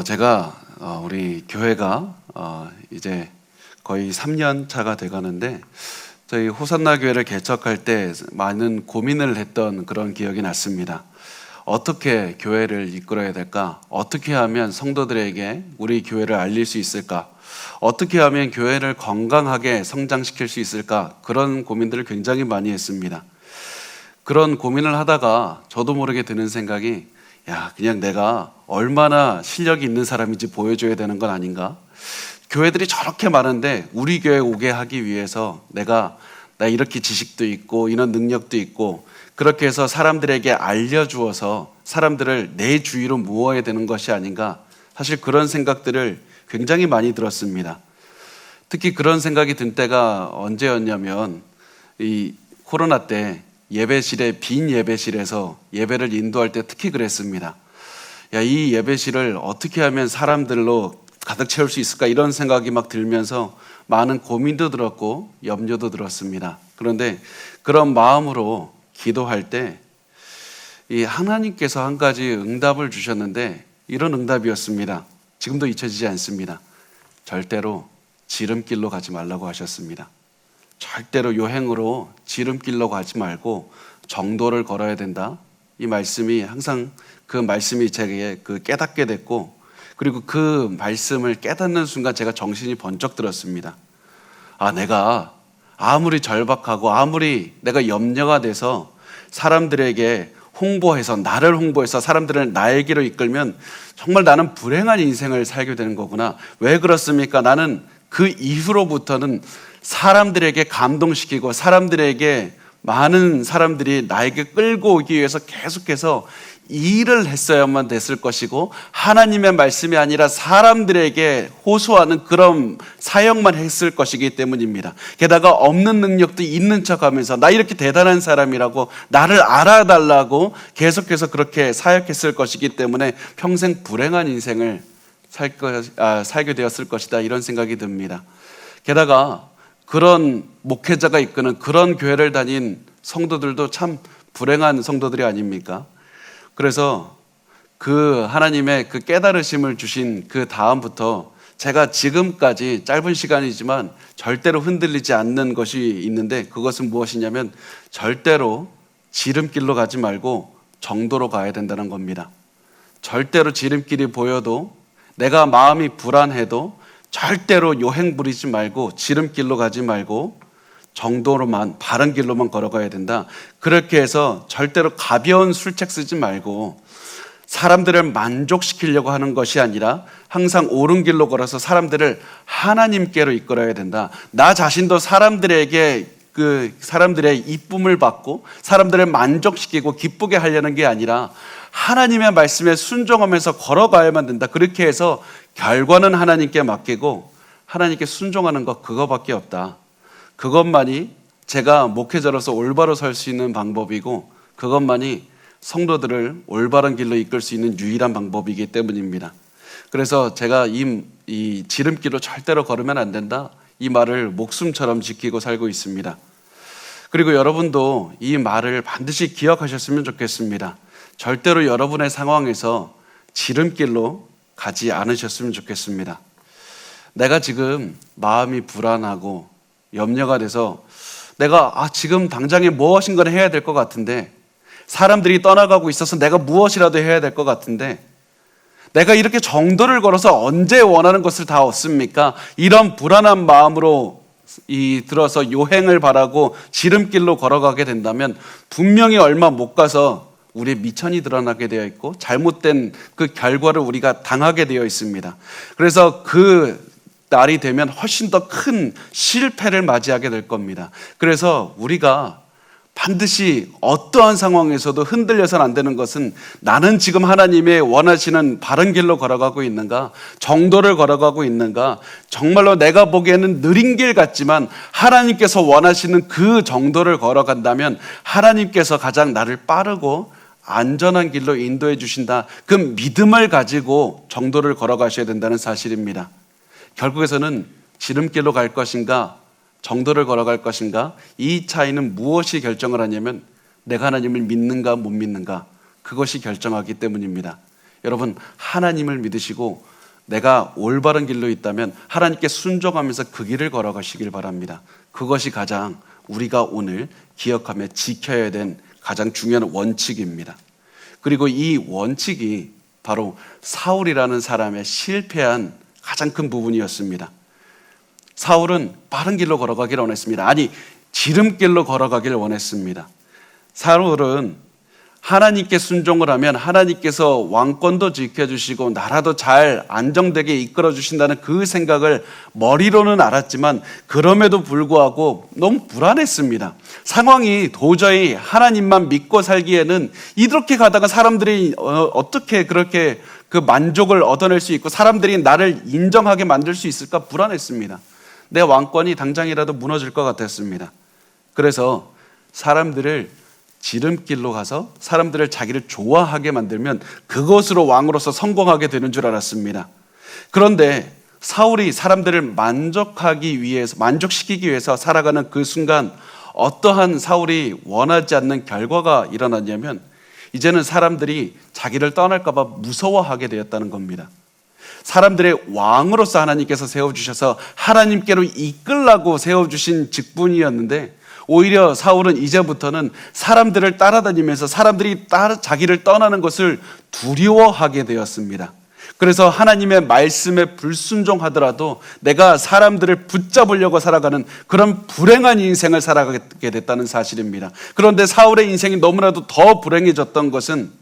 제가 우리 교회가 이제 거의 3년 차가 돼가는데 저희 호산나 교회를 개척할 때 많은 고민을 했던 그런 기억이 났습니다. 어떻게 교회를 이끌어야 될까? 어떻게 하면 성도들에게 우리 교회를 알릴 수 있을까? 어떻게 하면 교회를 건강하게 성장시킬 수 있을까? 그런 고민들을 굉장히 많이 했습니다. 그런 고민을 하다가 저도 모르게 드는 생각이, 그냥 내가 얼마나 실력이 있는 사람인지 보여줘야 되는 건 아닌가? 교회들이 저렇게 많은데 우리 교회 오게 하기 위해서 나 이렇게 지식도 있고 이런 능력도 있고 그렇게 해서 사람들에게 알려주어서 사람들을 내 주위로 모아야 되는 것이 아닌가? 사실 그런 생각들을 굉장히 많이 들었습니다. 특히 그런 생각이 든 때가 언제였냐면 이 코로나 때 빈 예배실에서 예배를 인도할 때 특히 그랬습니다. 이 예배실을 어떻게 하면 사람들로 가득 채울 수 있을까? 이런 생각이 막 들면서 많은 고민도 들었고 염려도 들었습니다. 그런데 그런 마음으로 기도할 때 이 하나님께서 한 가지 응답을 주셨는데 이런 응답이었습니다. 지금도 잊혀지지 않습니다. 절대로 지름길로 가지 말라고 하셨습니다. 절대로 요행으로 지름길로 가지 말고 정도를 걸어야 된다. 이 말씀이 항상 그 말씀이 제게 깨닫게 됐고, 그리고 그 말씀을 깨닫는 순간 제가 정신이 번쩍 들었습니다. 내가 아무리 절박하고 아무리 내가 염려가 돼서 사람들에게 나를 홍보해서 사람들을 나에게로 이끌면 정말 나는 불행한 인생을 살게 되는 거구나. 왜 그렇습니까? 나는 그 이후로부터는 사람들에게 감동시키고 많은 사람들이 나에게 끌고 오기 위해서 계속해서 일을 했어야만 됐을 것이고, 하나님의 말씀이 아니라 사람들에게 호소하는 그런 사역만 했을 것이기 때문입니다. 게다가 없는 능력도 있는 척하면서 나 이렇게 대단한 사람이라고 나를 알아달라고 계속해서 그렇게 사역했을 것이기 때문에 평생 불행한 인생을 살게 되었을 것이다, 이런 생각이 듭니다. 게다가 그런 목회자가 이끄는 그런 교회를 다닌 성도들도 참 불행한 성도들이 아닙니까? 그래서 그 하나님의 그 깨달으심을 주신 그 다음부터 제가 지금까지 짧은 시간이지만 절대로 흔들리지 않는 것이 있는데, 그것은 무엇이냐면 절대로 지름길로 가지 말고 정도로 가야 된다는 겁니다. 절대로 지름길이 보여도, 내가 마음이 불안해도 절대로 요행 부리지 말고 지름길로 가지 말고 정도로만, 바른 길로만 걸어가야 된다. 그렇게 해서 절대로 가벼운 술책 쓰지 말고 사람들을 만족시키려고 하는 것이 아니라 항상 옳은 길로 걸어서 사람들을 하나님께로 이끌어야 된다. 나 자신도 사람들의 이쁨을 받고 사람들을 만족시키고 기쁘게 하려는 게 아니라 하나님의 말씀에 순종하면서 걸어가야만 된다. 그렇게 해서 결과는 하나님께 맡기고 하나님께 순종하는 것, 그거밖에 없다. 그것만이 제가 목회자로서 올바로 설 수 있는 방법이고, 그것만이 성도들을 올바른 길로 이끌 수 있는 유일한 방법이기 때문입니다. 그래서 제가 이 지름길로 절대로 걸으면 안 된다, 이 말을 목숨처럼 지키고 살고 있습니다. 그리고 여러분도 이 말을 반드시 기억하셨으면 좋겠습니다. 절대로 여러분의 상황에서 지름길로 가지 않으셨으면 좋겠습니다. 내가 지금 마음이 불안하고 염려가 돼서 내가 지금 당장에 무엇인가를 해야 될 것 같은데, 사람들이 떠나가고 있어서 내가 무엇이라도 해야 될 것 같은데, 내가 이렇게 정도를 걸어서 언제 원하는 것을 다 얻습니까? 이런 불안한 마음으로 들어서 요행을 바라고 지름길로 걸어가게 된다면 분명히 얼마 못 가서 우리의 미천이 드러나게 되어 있고 잘못된 그 결과를 우리가 당하게 되어 있습니다. 그래서 그 날이 되면 훨씬 더 큰 실패를 맞이하게 될 겁니다. 그래서 우리가 반드시 어떠한 상황에서도 흔들려서는 안 되는 것은, 나는 지금 하나님의 원하시는 바른 길로 걸어가고 있는가, 정도를 걸어가고 있는가, 정말로 내가 보기에는 느린 길 같지만 하나님께서 원하시는 그 정도를 걸어간다면 하나님께서 가장 나를 빠르고 안전한 길로 인도해 주신다, 그 믿음을 가지고 정도를 걸어가셔야 된다는 사실입니다. 결국에서는 지름길로 갈 것인가 정도를 걸어갈 것인가, 이 차이는 무엇이 결정을 하냐면 내가 하나님을 믿는가 못 믿는가, 그것이 결정하기 때문입니다. 여러분, 하나님을 믿으시고 내가 올바른 길로 있다면 하나님께 순종하면서 그 길을 걸어가시길 바랍니다. 그것이 가장 우리가 오늘 기억하며 지켜야 된 가장 중요한 원칙입니다. 그리고 이 원칙이 바로 사울이라는 사람의 실패한 가장 큰 부분이었습니다. 사울은 빠른 길로 걸어가기를 원했습니다. 아니, 지름길로 걸어가기를 원했습니다. 사울은 하나님께 순종을 하면 하나님께서 왕권도 지켜주시고 나라도 잘 안정되게 이끌어 주신다는 그 생각을 머리로는 알았지만 그럼에도 불구하고 너무 불안했습니다. 상황이 도저히 하나님만 믿고 살기에는 이렇게 가다가 사람들이 어떻게 그렇게 그 만족을 얻어낼 수 있고 사람들이 나를 인정하게 만들 수 있을까 불안했습니다. 내 왕권이 당장이라도 무너질 것 같았습니다. 그래서 사람들을 지름길로 가서 사람들을 자기를 좋아하게 만들면 그것으로 왕으로서 성공하게 되는 줄 알았습니다. 그런데 사울이 사람들을 만족시키기 위해서 살아가는 그 순간 어떠한 사울이 원하지 않는 결과가 일어났냐면 이제는 사람들이 자기를 떠날까 봐 무서워하게 되었다는 겁니다. 사람들의 왕으로서 하나님께서 세워주셔서 하나님께로 이끌라고 세워주신 직분이었는데 오히려 사울은 이제부터는 사람들을 따라다니면서 사람들이 자기를 떠나는 것을 두려워하게 되었습니다. 그래서 하나님의 말씀에 불순종하더라도 내가 사람들을 붙잡으려고 살아가는 그런 불행한 인생을 살아가게 됐다는 사실입니다. 그런데 사울의 인생이 너무나도 더 불행해졌던 것은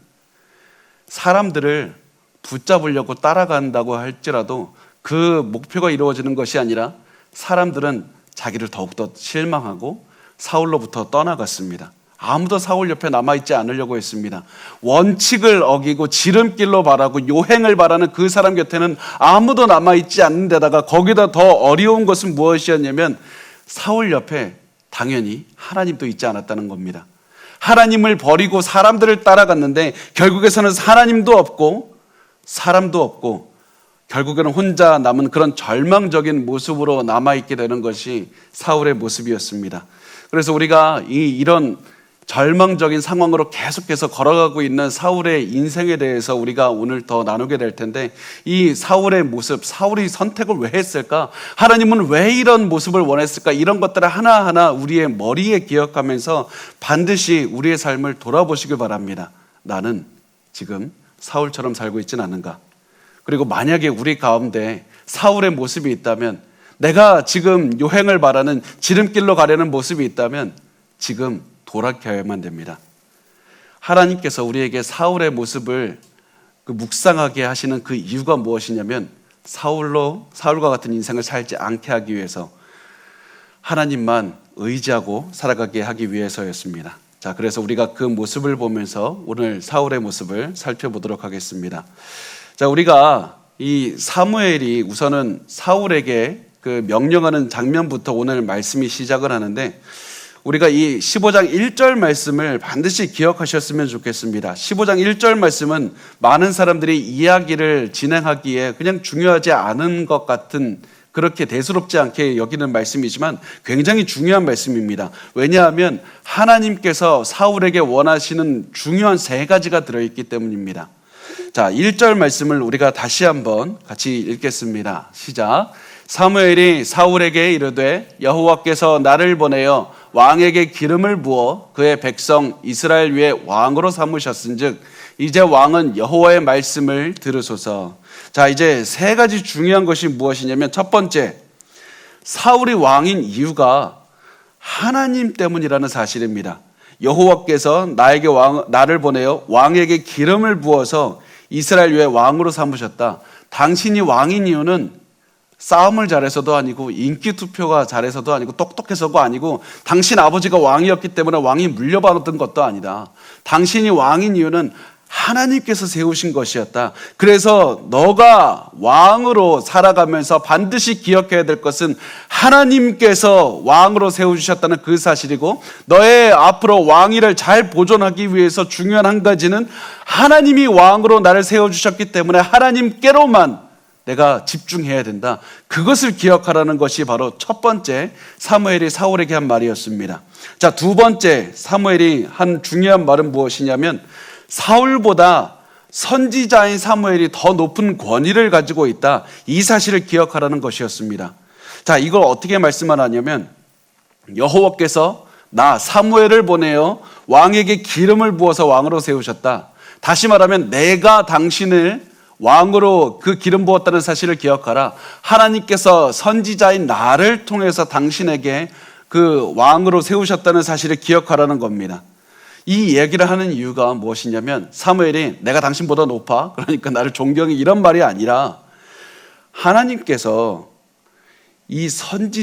사람들을 붙잡으려고 따라간다고 할지라도 그 목표가 이루어지는 것이 아니라 사람들은 자기를 더욱더 실망하고 사울로부터 떠나갔습니다. 아무도 사울 옆에 남아있지 않으려고 했습니다. 원칙을 어기고 지름길로 바라고 요행을 바라는 그 사람 곁에는 아무도 남아있지 않는 데다가 거기다 더 어려운 것은 무엇이었냐면 사울 옆에 당연히 하나님도 있지 않았다는 겁니다. 하나님을 버리고 사람들을 따라갔는데 결국에서는 하나님도 없고 사람도 없고 결국에는 혼자 남은 그런 절망적인 모습으로 남아있게 되는 것이 사울의 모습이었습니다. 그래서 우리가 이런 절망적인 상황으로 계속해서 걸어가고 있는 사울의 인생에 대해서 우리가 오늘 더 나누게 될 텐데 이 사울의 모습, 사울이 선택을 왜 했을까? 하나님은 왜 이런 모습을 원했을까? 이런 것들을 하나하나 우리의 머리에 기억하면서 반드시 우리의 삶을 돌아보시길 바랍니다. 나는 지금 사울처럼 살고 있지는 않은가? 그리고 만약에 우리 가운데 사울의 모습이 있다면 내가 지금 요행을 바라는 지름길로 가려는 모습이 있다면 지금 돌아켜야만 됩니다. 하나님께서 우리에게 사울의 모습을 묵상하게 하시는 그 이유가 무엇이냐면 사울과 같은 인생을 살지 않게 하기 위해서 하나님만 의지하고 살아가게 하기 위해서였습니다. 자, 그래서 우리가 그 모습을 보면서 오늘 사울의 모습을 살펴보도록 하겠습니다. 자, 우리가 이 사무엘이 우선은 사울에게 그 명령하는 장면부터 오늘 말씀이 시작을 하는데 우리가 이 15장 1절 말씀을 반드시 기억하셨으면 좋겠습니다. 15장 1절 말씀은 많은 사람들이 이야기를 진행하기에 그냥 중요하지 않은 것 같은 그렇게 대수롭지 않게 여기는 말씀이지만 굉장히 중요한 말씀입니다. 왜냐하면 하나님께서 사울에게 원하시는 중요한 세 가지가 들어있기 때문입니다. 자, 1절 말씀을 우리가 다시 한번 같이 읽겠습니다. 시작. 사무엘이 사울에게 이르되 여호와께서 나를 보내어 왕에게 기름을 부어 그의 백성 이스라엘 위에 왕으로 삼으셨은즉 이제 왕은 여호와의 말씀을 들으소서. 자, 이제 세 가지 중요한 것이 무엇이냐면 첫 번째, 사울이 왕인 이유가 하나님 때문이라는 사실입니다. 여호와께서 나를 보내어 왕에게 기름을 부어서 이스라엘 위에 왕으로 삼으셨다. 당신이 왕인 이유는 싸움을 잘해서도 아니고 인기 투표가 잘해서도 아니고 똑똑해서가 아니고 당신 아버지가 왕이었기 때문에 왕이 물려받은 것도 아니다. 당신이 왕인 이유는 하나님께서 세우신 것이었다. 그래서 너가 왕으로 살아가면서 반드시 기억해야 될 것은 하나님께서 왕으로 세워주셨다는 그 사실이고 너의 앞으로 왕위를 잘 보존하기 위해서 중요한 한 가지는 하나님이 왕으로 나를 세워주셨기 때문에 하나님께로만 내가 집중해야 된다. 그것을 기억하라는 것이 바로 첫 번째 사무엘이 사울에게 한 말이었습니다. 자, 두 번째 사무엘이 한 중요한 말은 무엇이냐면 사울보다 선지자인 사무엘이 더 높은 권위를 가지고 있다. 이 사실을 기억하라는 것이었습니다. 자, 이걸 어떻게 말씀하냐면 여호와께서 나 사무엘을 보내어 왕에게 기름을 부어서 왕으로 세우셨다. 다시 말하면 내가 당신을 왕으로 그 기름 부었다는 사실을 기억하라. 하나님께서 선지자인 나를 통해서 당신에게 그 왕으로 세우셨다는 사실을 기억하라는 겁니다. 이 얘기를 하는 이유가 무엇이냐면 사무엘이 내가 당신보다 높아? 그러니까 나를 존경해 이런 말이 아니라 하나님께서 이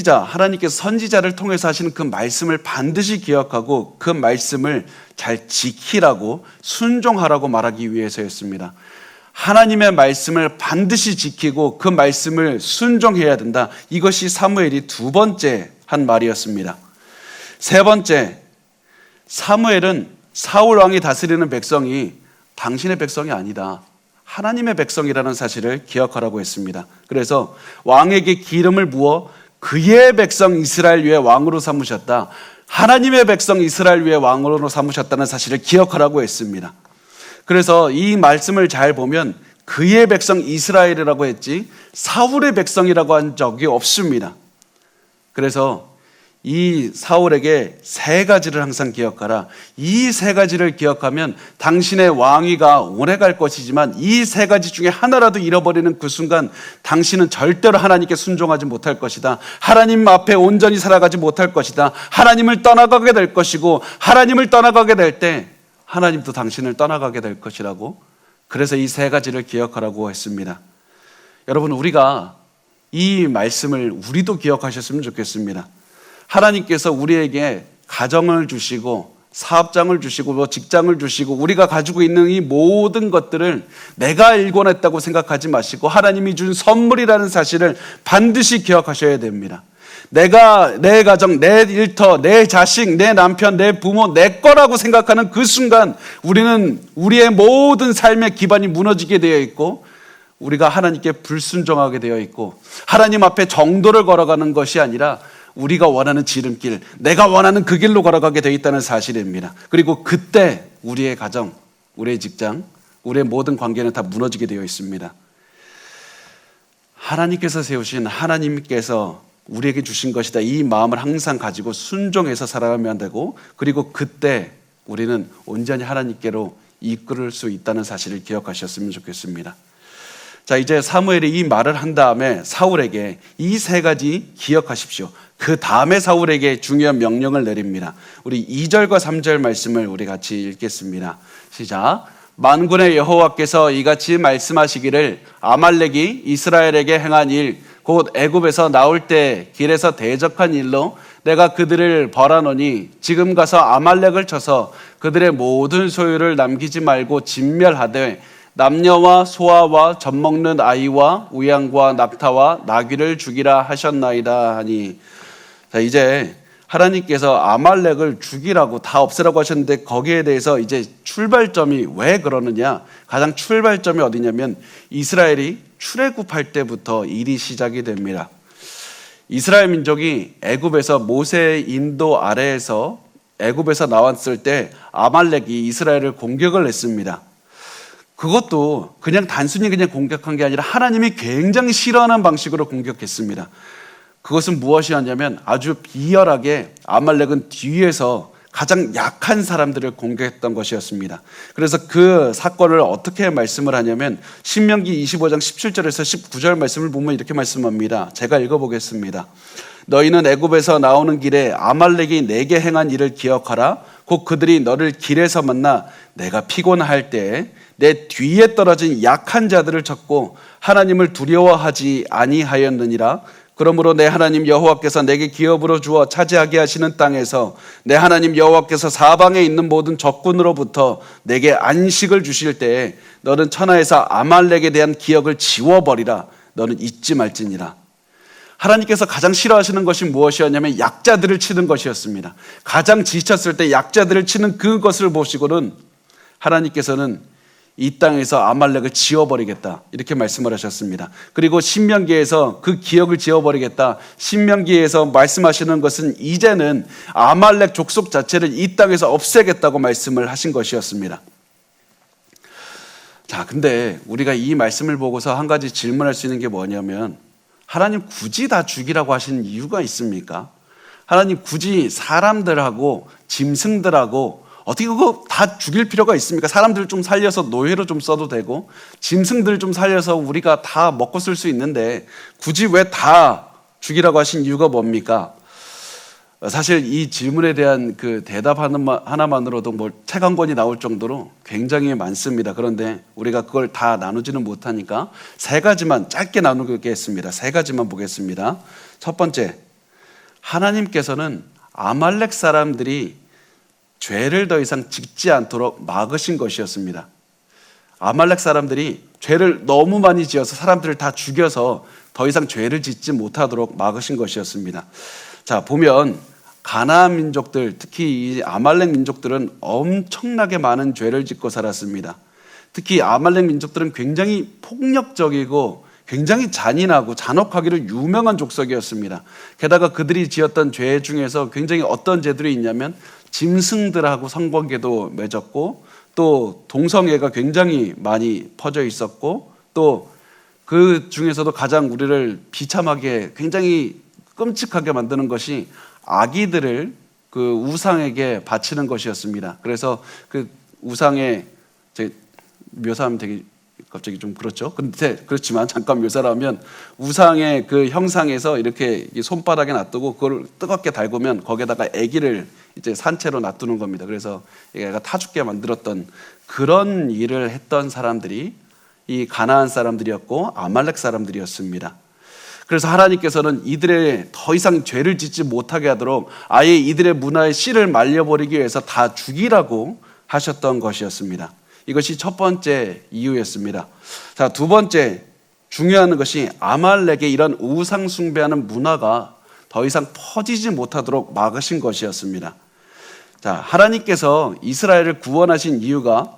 하나님께서 선지자를 통해서 하시는 그 말씀을 반드시 기억하고 그 말씀을 잘 지키라고 순종하라고 말하기 위해서였습니다. 하나님의 말씀을 반드시 지키고 그 말씀을 순종해야 된다. 이것이 사무엘이 두 번째 한 말이었습니다. 세 번째, 사무엘은 사울 왕이 다스리는 백성이 당신의 백성이 아니다. 하나님의 백성이라는 사실을 기억하라고 했습니다. 그래서 왕에게 기름을 부어 그의 백성 이스라엘 위에 왕으로 삼으셨다. 하나님의 백성 이스라엘 위에 왕으로 삼으셨다는 사실을 기억하라고 했습니다. 그래서 이 말씀을 잘 보면 그의 백성 이스라엘이라고 했지 사울의 백성이라고 한 적이 없습니다. 그래서 이 사울에게 세 가지를 항상 기억하라. 이 세 가지를 기억하면 당신의 왕위가 오래갈 것이지만 이 세 가지 중에 하나라도 잃어버리는 그 순간 당신은 절대로 하나님께 순종하지 못할 것이다. 하나님 앞에 온전히 살아가지 못할 것이다. 하나님을 떠나가게 될 것이고 하나님을 떠나가게 될 때 하나님도 당신을 떠나가게 될 것이라고, 그래서 이 세 가지를 기억하라고 했습니다. 여러분, 우리가 이 말씀을 우리도 기억하셨으면 좋겠습니다. 하나님께서 우리에게 가정을 주시고 사업장을 주시고 직장을 주시고 우리가 가지고 있는 이 모든 것들을 내가 일궈냈다고 생각하지 마시고 하나님이 준 선물이라는 사실을 반드시 기억하셔야 됩니다. 내가 내 가정, 내 일터, 내 자식, 내 남편, 내 부모, 내 거라고 생각하는 그 순간 우리는 우리의 모든 삶의 기반이 무너지게 되어 있고 우리가 하나님께 불순종하게 되어 있고 하나님 앞에 정도를 걸어가는 것이 아니라 우리가 원하는 지름길, 내가 원하는 그 길로 걸어가게 되어 있다는 사실입니다. 그리고 그때 우리의 가정, 우리의 직장, 우리의 모든 관계는 다 무너지게 되어 있습니다. 하나님께서 세우신, 하나님께서 우리에게 주신 것이다. 이 마음을 항상 가지고 순종해서 살아가면 되고, 그리고 그때 우리는 온전히 하나님께로 이끌을 수 있다는 사실을 기억하셨으면 좋겠습니다. 자, 이제 사무엘이 이 말을 한 다음에 사울에게 이 세 가지 기억하십시오. 그 다음에 사울에게 중요한 명령을 내립니다. 우리 2절과 3절 말씀을 우리 같이 읽겠습니다. 시작. 만군의 여호와께서 이같이 말씀하시기를 아말렉이 이스라엘에게 행한 일, 곧 애굽에서 나올 때 길에서 대적한 일로 내가 그들을 벌하노니 지금 가서 아말렉을 쳐서 그들의 모든 소유를 남기지 말고 진멸하되 남녀와 소아와 젖먹는 아이와 우양과 낙타와 나귀를 죽이라 하셨나이다 하니. 자, 이제 하나님께서 아말렉을 죽이라고 다 없애라고 하셨는데 거기에 대해서 이제 출발점이 왜 그러느냐, 가장 출발점이 어디냐면 이스라엘이 출애굽할 때부터 일이 시작이 됩니다. 이스라엘 민족이 애굽에서 모세의 인도 아래에서 애굽에서 나왔을 때 아말렉이 이스라엘을 공격을 했습니다. 그것도 그냥 단순히 그냥 공격한 게 아니라 하나님이 굉장히 싫어하는 방식으로 공격했습니다. 그것은 무엇이었냐면 아주 비열하게 아말렉은 뒤에서 가장 약한 사람들을 공격했던 것이었습니다. 그래서 그 사건을 어떻게 말씀을 하냐면 신명기 25장 17절에서 19절 말씀을 보면 이렇게 말씀합니다. 제가 읽어보겠습니다. 너희는 애굽에서 나오는 길에 아말렉이 내게 행한 일을 기억하라. 곧 그들이 너를 길에서 만나 내가 피곤할 때에 내 뒤에 떨어진 약한 자들을 쳤고 하나님을 두려워하지 아니하였느니라. 그러므로 내 하나님 여호와께서 내게 기업으로 주어 차지하게 하시는 땅에서 내 하나님 여호와께서 사방에 있는 모든 적군으로부터 내게 안식을 주실 때에 너는 천하에서 아말렉에 대한 기억을 지워버리라. 너는 잊지 말지니라. 하나님께서 가장 싫어하시는 것이 무엇이었냐면 약자들을 치는 것이었습니다. 가장 지쳤을 때 약자들을 치는 그것을 보시고는 하나님께서는 이 땅에서 아말렉을 지워버리겠다 이렇게 말씀을 하셨습니다. 그리고 신명기에서 그 기억을 지워버리겠다, 신명기에서 말씀하시는 것은 이제는 아말렉 족속 자체를 이 땅에서 없애겠다고 말씀을 하신 것이었습니다. 자, 근데 우리가 이 말씀을 보고서 한 가지 질문할 수 있는 게 뭐냐면, 하나님 굳이 다 죽이라고 하신 이유가 있습니까? 하나님 굳이 사람들하고 짐승들하고 어떻게 그거 다 죽일 필요가 있습니까? 사람들 좀 살려서 노예로 좀 써도 되고 짐승들 좀 살려서 우리가 다 먹고 쓸 수 있는데 굳이 왜 다 죽이라고 하신 이유가 뭡니까? 사실 이 질문에 대한 그 대답 하나만으로도 뭐 책 한 권이 나올 정도로 굉장히 많습니다. 그런데 우리가 그걸 다 나누지는 못하니까 세 가지만 짧게 나누겠습니다. 세 가지만 보겠습니다. 첫 번째, 하나님께서는 아말렉 사람들이 죄를 더 이상 짓지 않도록 막으신 것이었습니다. 아말렉 사람들이 죄를 너무 많이 지어서 사람들을 다 죽여서 더 이상 죄를 짓지 못하도록 막으신 것이었습니다. 자, 보면 가나안 민족들, 특히 이 아말렉 민족들은 엄청나게 많은 죄를 짓고 살았습니다. 특히 아말렉 민족들은 굉장히 폭력적이고 굉장히 잔인하고 잔혹하기로 유명한 족속이었습니다. 게다가 그들이 지었던 죄 중에서 굉장히 어떤 죄들이 있냐면 짐승들하고 성관계도 맺었고 또 동성애가 굉장히 많이 퍼져 있었고 또 그 중에서도 가장 우리를 비참하게 굉장히 끔찍하게 만드는 것이 아기들을 그 우상에게 바치는 것이었습니다. 그래서 그 우상에 묘사하면 되게 갑자기 좀 그렇죠. 근데 그렇지만 잠깐 묘사를 하면 우상의 그 형상에서 이렇게 손바닥에 놔두고 그걸 뜨겁게 달구면 거기에다가 아기를 이제 산채로 놔두는 겁니다. 그래서 얘가 타죽게 만들었던 그런 일을 했던 사람들이 이 가나안 사람들이었고 아말렉 사람들이었습니다. 그래서 하나님께서는 이들의 더 이상 죄를 짓지 못하게 하도록 아예 이들의 문화의 씨를 말려버리기 위해서 다 죽이라고 하셨던 것이었습니다. 이것이 첫 번째 이유였습니다. 자, 두 번째 중요한 것이 아말렉의 이런 우상 숭배하는 문화가 더 이상 퍼지지 못하도록 막으신 것이었습니다. 자, 하나님께서 이스라엘을 구원하신 이유가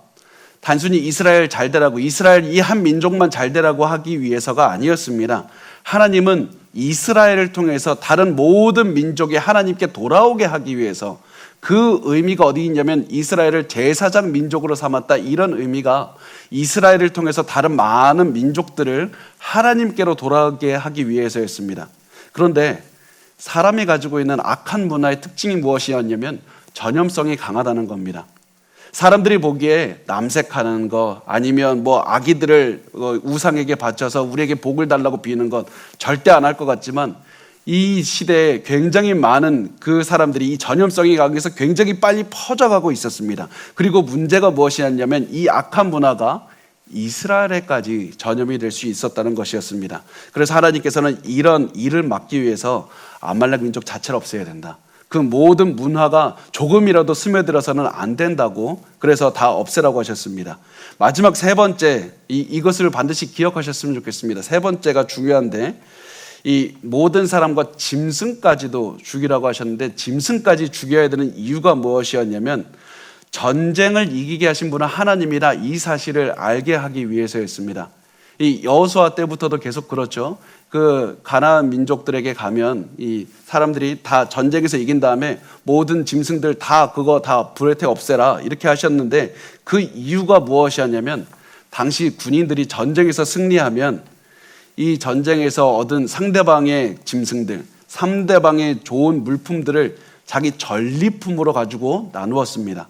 단순히 이스라엘 잘 되라고, 이스라엘 이 한 민족만 잘 되라고 하기 위해서가 아니었습니다. 하나님은 이스라엘을 통해서 다른 모든 민족이 하나님께 돌아오게 하기 위해서, 그 의미가 어디 있냐면 이스라엘을 제사장 민족으로 삼았다, 이런 의미가 이스라엘을 통해서 다른 많은 민족들을 하나님께로 돌아오게 하기 위해서였습니다. 그런데 사람이 가지고 있는 악한 문화의 특징이 무엇이었냐면 전염성이 강하다는 겁니다. 사람들이 보기에 남색하는 거 아니면 뭐 아기들을 우상에게 바쳐서 우리에게 복을 달라고 비는 것 절대 안 할 것 같지만 이 시대에 굉장히 많은 그 사람들이 이 전염성이 강해서 굉장히 빨리 퍼져가고 있었습니다. 그리고 문제가 무엇이었냐면 이 악한 문화가 이스라엘에까지 전염이 될 수 있었다는 것이었습니다. 그래서 하나님께서는 이런 일을 막기 위해서 아말렉 민족 자체를 없애야 된다. 그 모든 문화가 조금이라도 스며들어서는 안 된다고, 그래서 다 없애라고 하셨습니다. 마지막 세 번째, 이것을 반드시 기억하셨으면 좋겠습니다. 세 번째가 중요한데, 이 모든 사람과 짐승까지도 죽이라고 하셨는데 짐승까지 죽여야 되는 이유가 무엇이었냐면 전쟁을 이기게 하신 분은 하나님이다, 이 사실을 알게 하기 위해서였습니다. 이 여호수아 때부터도 계속 그렇죠. 그 가나안 민족들에게 가면 이 사람들이 다 전쟁에서 이긴 다음에 모든 짐승들 다 그거 다 불에 태 없애라 이렇게 하셨는데 그 이유가 무엇이었냐면 당시 군인들이 전쟁에서 승리하면 이 전쟁에서 얻은 상대방의 짐승들, 상대방의 좋은 물품들을 자기 전리품으로 가지고 나누었습니다.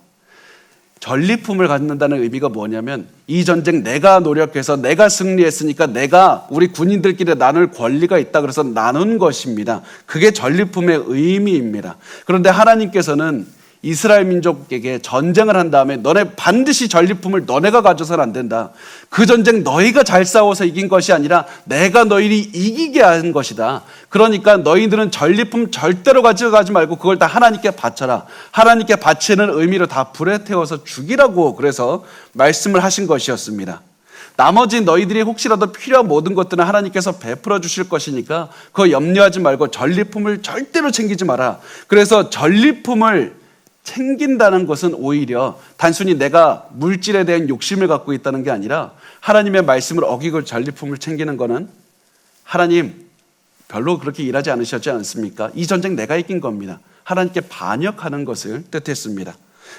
전리품을 갖는다는 의미가 뭐냐면 이 전쟁 내가 노력해서 내가 승리했으니까 내가 우리 군인들끼리 나눌 권리가 있다, 그래서 나눈 것입니다. 그게 전리품의 의미입니다. 그런데 하나님께서는 이스라엘 민족에게 전쟁을 한 다음에 너네 반드시 전리품을 너네가 가져서는 안 된다. 그 전쟁 너희가 잘 싸워서 이긴 것이 아니라 내가 너희를 이기게 한 것이다. 그러니까 너희들은 전리품 절대로 가져가지 말고 그걸 다 하나님께 바쳐라. 하나님께 바치는 의미로 다 불에 태워서 죽이라고 그래서 말씀을 하신 것이었습니다. 나머지 너희들이 혹시라도 필요한 모든 것들은 하나님께서 베풀어 주실 것이니까 그거 염려하지 말고 전리품을 절대로 챙기지 마라. 그래서 전리품을 챙긴다는 것은 오히려 단순히 내가 물질에 대한 욕심을 갖고 있다는 게 아니라 하나님의 말씀을 어기고 전리품을 챙기는 것은 하나님 별로 그렇게 일하지 않으셨지 않습니까? 이 전쟁 내가 이긴 겁니다. 하나님께 반역하는 것을 뜻했습니다.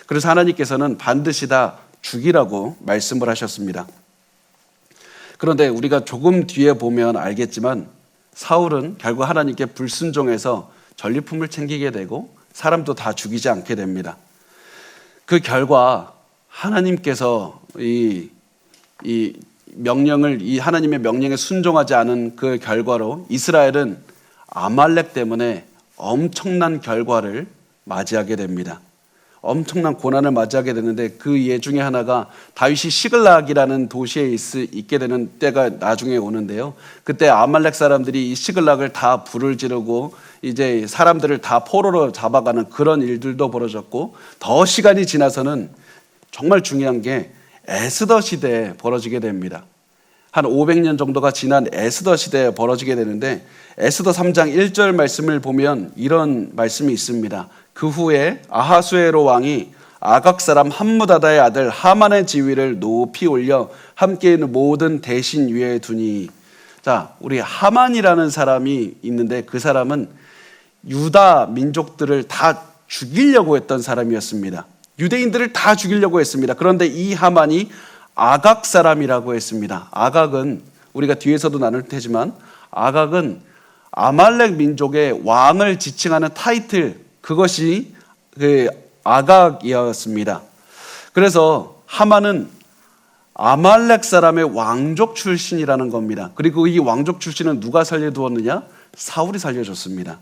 그래서 하나님께서는 반드시 다 죽이라고 말씀을 하셨습니다. 그런데 우리가 조금 뒤에 보면 알겠지만 사울은 결국 하나님께 불순종해서 전리품을 챙기게 되고 사람도 다 죽이지 않게 됩니다. 그 결과 하나님께서 이 하나님의 명령에 순종하지 않은 그 결과로 이스라엘은 아말렉 때문에 엄청난 결과를 맞이하게 됩니다. 엄청난 고난을 맞이하게 되는데 그 예 중에 하나가 다윗이 시글락이라는 도시에 있게 되는 때가 나중에 오는데요. 그때 아말렉 사람들이 이 시글락을 다 불을 지르고 이제 사람들을 다 포로로 잡아가는 그런 일들도 벌어졌고, 더 시간이 지나서는 정말 중요한 게 에스더 시대에 벌어지게 됩니다. 한 500년 정도가 지난 에스더 시대에 벌어지게 되는데, 에스더 3장 1절 말씀을 보면 이런 말씀이 있습니다. 그 후에 아하수에로 왕이 아각 사람 함무다다의 아들 하만의 지위를 높이 올려 함께 있는 모든 대신 위에 두니. 자, 우리 하만이라는 사람이 있는데 그 사람은 유다 민족들을 다 죽이려고 했던 사람이었습니다. 유대인들을 다 죽이려고 했습니다. 그런데 이 하만이 아각 사람이라고 했습니다. 아각은 우리가 뒤에서도 나눌 테지만 아각은 아말렉 민족의 왕을 지칭하는 타이틀, 그것이 그 아각이었습니다. 그래서 하만은 아말렉 사람의 왕족 출신이라는 겁니다. 그리고 이 왕족 출신은 누가 살려두었느냐? 사울이 살려줬습니다.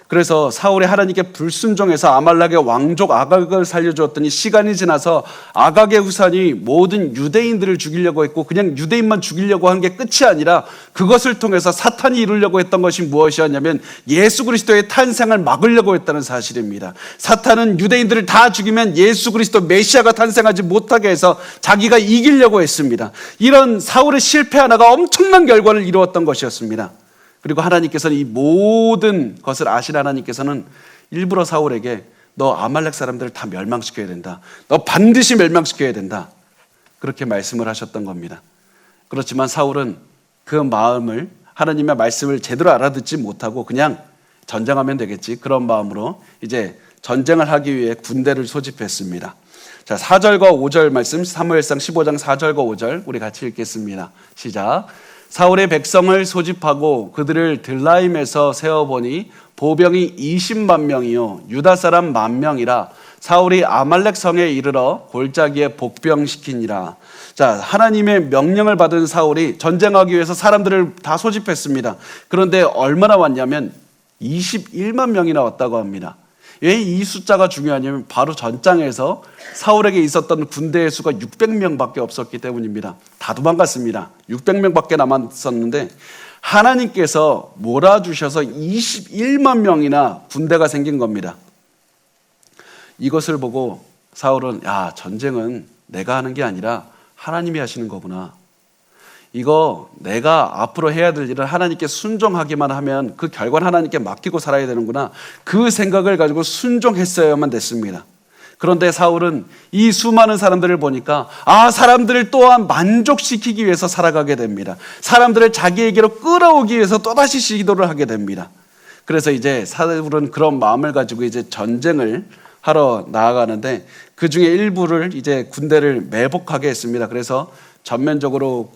그래서 사울이 하나님께 불순종해서 아말렉의 왕족 아각을 살려주었더니 시간이 지나서 아각의 후손이 모든 유대인들을 죽이려고 했고, 그냥 유대인만 죽이려고 한 게 끝이 아니라 그것을 통해서 사탄이 이루려고 했던 것이 무엇이었냐면 예수 그리스도의 탄생을 막으려고 했다는 사실입니다. 사탄은 유대인들을 다 죽이면 예수 그리스도 메시아가 탄생하지 못하게 해서 자기가 이기려고 했습니다. 이런 사울의 실패 하나가 엄청난 결과를 이루었던 것이었습니다. 그리고 하나님께서는 이 모든 것을 아신 하나님께서는 일부러 사울에게 너 아말렉 사람들을 다 멸망시켜야 된다. 너 반드시 멸망시켜야 된다. 그렇게 말씀을 하셨던 겁니다. 그렇지만 사울은 그 마음을, 하나님의 말씀을 제대로 알아듣지 못하고 그냥 전쟁하면 되겠지, 그런 마음으로 이제 전쟁을 하기 위해 군대를 소집했습니다. 자, 4절과 5절 말씀, 사무엘상 15장 4절과 5절 우리 같이 읽겠습니다. 시작. 사울의 백성을 소집하고 그들을 들라임에서 세어보니 보병이 20만 명이요 유다 사람 10,000명이라. 사울이 아말렉 성에 이르러 골짜기에 복병시키니라. 자, 하나님의 명령을 받은 사울이 전쟁하기 위해서 사람들을 다 소집했습니다. 그런데 얼마나 왔냐면 21만 명이나 왔다고 합니다. 왜 이 숫자가 중요하냐면 바로 전장에서 사울에게 있었던 군대의 수가 600명밖에 없었기 때문입니다. 다 도망갔습니다. 600명밖에 남았었는데 하나님께서 몰아주셔서 21만 명이나 군대가 생긴 겁니다. 이것을 보고 사울은 전쟁은 내가 하는 게 아니라 하나님이 하시는 거구나. 이거 내가 앞으로 해야 될 일을 하나님께 순종하기만 하면 그 결과는 하나님께 맡기고 살아야 되는구나. 그 생각을 가지고 순종했어야만 됐습니다. 그런데 사울은 이 수많은 사람들을 보니까 사람들을 또한 만족시키기 위해서 살아가게 됩니다. 사람들을 자기에게로 끌어오기 위해서 또다시 시도를 하게 됩니다. 그래서 이제 사울은 그런 마음을 가지고 이제 전쟁을 하러 나아가는데 그 중에 일부를 이제 군대를 매복하게 했습니다. 그래서 전면적으로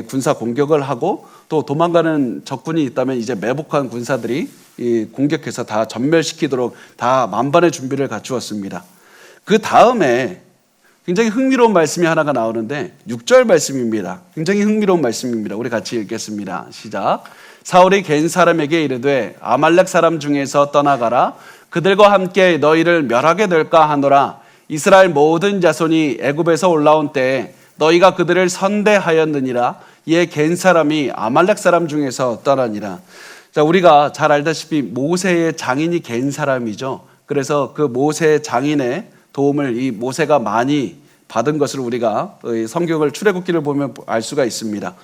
군사 공격을 하고 또 도망가는 적군이 있다면 이제 매복한 군사들이 공격해서 다 전멸시키도록 다 만반의 준비를 갖추었습니다. 그 다음에 굉장히 흥미로운 말씀이 하나가 나오는데 6절 말씀입니다. 굉장히 흥미로운 말씀입니다. 우리 같이 읽겠습니다. 시작. 사울이 겐 사람에게 이르되 아말렉 사람 중에서 떠나가라. 그들과 함께 너희를 멸하게 될까 하노라. 이스라엘 모든 자손이 애굽에서 올라온 때에 너희가 그들을 선대하였느니라. 이에 겐 사람이 아말렉 사람 중에서 떠나니라. 자, 우리가 잘 알다시피 모세의 장인이 겐 사람이죠. 그래서 그 모세의 장인의 도움을 이 모세가 많이 받은 것을 우리가 성경을 출애굽기를 보면 알 수가 있습니다.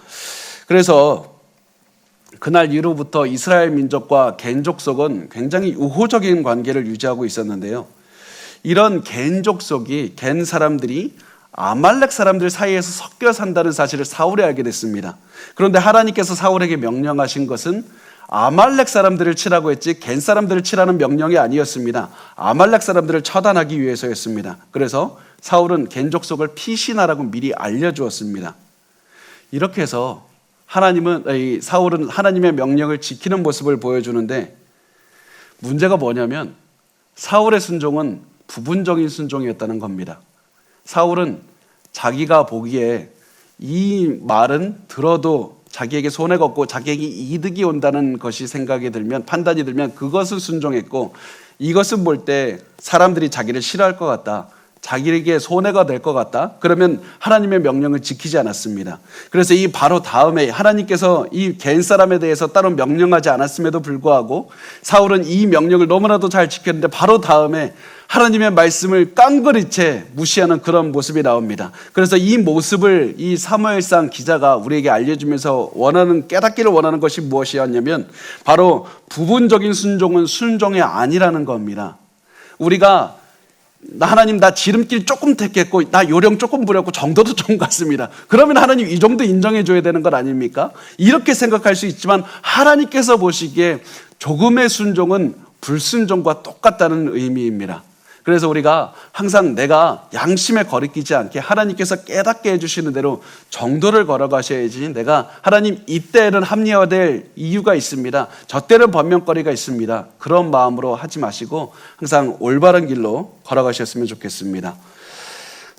그래서 그날 이후부터 이스라엘 민족과 겐 족속은 굉장히 우호적인 관계를 유지하고 있었는데요. 이런 겐 족속이, 겐 사람들이 아말렉 사람들 사이에서 섞여 산다는 사실을 사울이 알게 됐습니다. 그런데 하나님께서 사울에게 명령하신 것은 아말렉 사람들을 치라고 했지 겐 사람들을 치라는 명령이 아니었습니다. 아말렉 사람들을 처단하기 위해서였습니다. 그래서 사울은 겐 족속을 피신하라고 미리 알려주었습니다. 이렇게 해서 사울은 하나님의 명령을 지키는 모습을 보여주는데, 문제가 뭐냐면 사울의 순종은 부분적인 순종이었다는 겁니다. 사울은 자기가 보기에 이 말은 들어도 자기에게 손해가 없고 자기에게 이득이 온다는 것이 생각이 들면, 판단이 들면 그것을 순종했고, 이것은 볼 때 사람들이 자기를 싫어할 것 같다, 자기에게 손해가 될 것 같다, 그러면 하나님의 명령을 지키지 않았습니다. 그래서 이 바로 다음에 하나님께서 이 갠 사람에 대해서 따로 명령하지 않았음에도 불구하고 사울은 이 명령을 너무나도 잘 지켰는데, 바로 다음에 하나님의 말씀을 깡그리 채 무시하는 그런 모습이 나옵니다. 그래서 이 모습을 이 사무엘상 기자가 우리에게 알려주면서 깨닫기를 원하는 것이 무엇이었냐면, 바로 부분적인 순종은 순종이 아니라는 겁니다. 우리가 하나님 나 지름길 조금 택했고 나 요령 조금 부렸고 정도도 좀 같습니다. 그러면 하나님 이 정도 인정해 줘야 되는 것 아닙니까? 이렇게 생각할 수 있지만, 하나님께서 보시기에 조금의 순종은 불순종과 똑같다는 의미입니다. 그래서 우리가 항상 내가 양심에 거리끼지 않게 하나님께서 깨닫게 해주시는 대로 정도를 걸어가셔야지, 내가 하나님 이때는 합리화될 이유가 있습니다, 저 때는 변명거리가 있습니다, 그런 마음으로 하지 마시고 항상 올바른 길로 걸어가셨으면 좋겠습니다.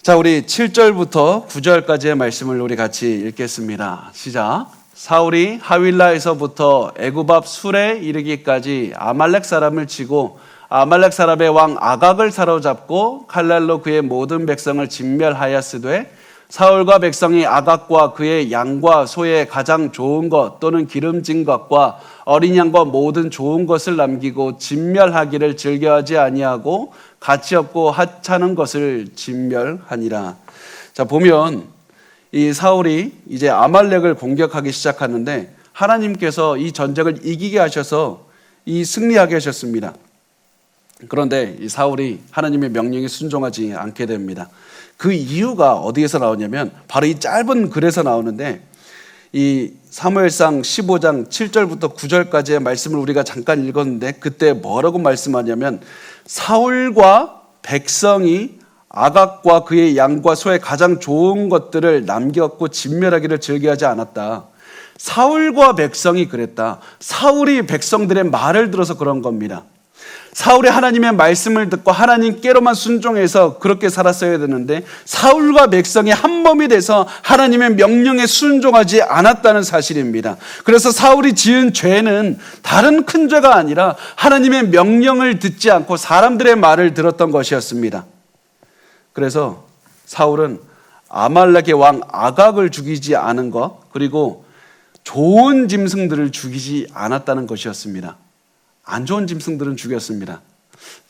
자, 우리 7절부터 9절까지의 말씀을 우리 같이 읽겠습니다. 시작. 사울이 하윌라에서부터 애굽 앞 술에 이르기까지 아말렉 사람을 치고 아말렉 사람의 왕 아각을 사로잡고 칼날로 그의 모든 백성을 진멸하였으되, 사울과 백성이 아각과 그의 양과 소의 가장 좋은 것 또는 기름진 것과 어린 양과 모든 좋은 것을 남기고 진멸하기를 즐겨하지 아니하고 가치 없고 하찮은 것을 진멸하니라. 자, 보면 이 사울이 이제 아말렉을 공격하기 시작하는데, 하나님께서 이 전쟁을 이기게 하셔서 이 승리하게 하셨습니다. 그런데 이 사울이 하나님의 명령에 순종하지 않게 됩니다. 그 이유가 어디에서 나오냐면 바로 이 짧은 글에서 나오는데, 이 사무엘상 15장 7절부터 9절까지의 말씀을 우리가 잠깐 읽었는데, 그때 뭐라고 말씀하냐면, 사울과 백성이 아각과 그의 양과 소의 가장 좋은 것들을 남겼고 진멸하기를 즐겨하지 않았다. 사울과 백성이 그랬다. 사울이 백성들의 말을 들어서 그런 겁니다. 사울이 하나님의 말씀을 듣고 하나님께로만 순종해서 그렇게 살았어야 되는데, 사울과 백성이 한 몸이 돼서 하나님의 명령에 순종하지 않았다는 사실입니다. 그래서 사울이 지은 죄는 다른 큰 죄가 아니라 하나님의 명령을 듣지 않고 사람들의 말을 들었던 것이었습니다. 그래서 사울은 아말렉의 왕 아각을 죽이지 않은 것, 그리고 좋은 짐승들을 죽이지 않았다는 것이었습니다. 안 좋은 짐승들은 죽였습니다.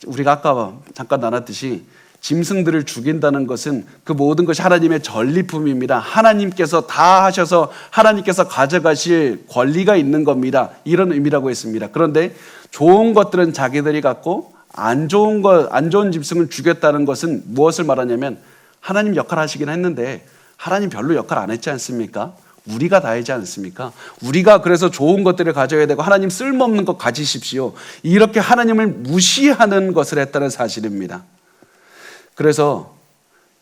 우리가 아까 잠깐 나눴듯이 짐승들을 죽인다는 것은 그 모든 것이 하나님의 전리품입니다. 하나님께서 다 하셔서 하나님께서 가져가실 권리가 있는 겁니다, 이런 의미라고 했습니다. 그런데 좋은 것들은 자기들이 갖고 안 좋은 짐승을 죽였다는 것은 무엇을 말하냐면, 하나님 역할 하시긴 했는데 하나님 별로 역할 안 했지 않습니까? 우리가 다 하지 않습니까? 우리가 그래서 좋은 것들을 가져야 되고 하나님 쓸모없는 것 가지십시오, 이렇게 하나님을 무시하는 것을 했다는 사실입니다. 그래서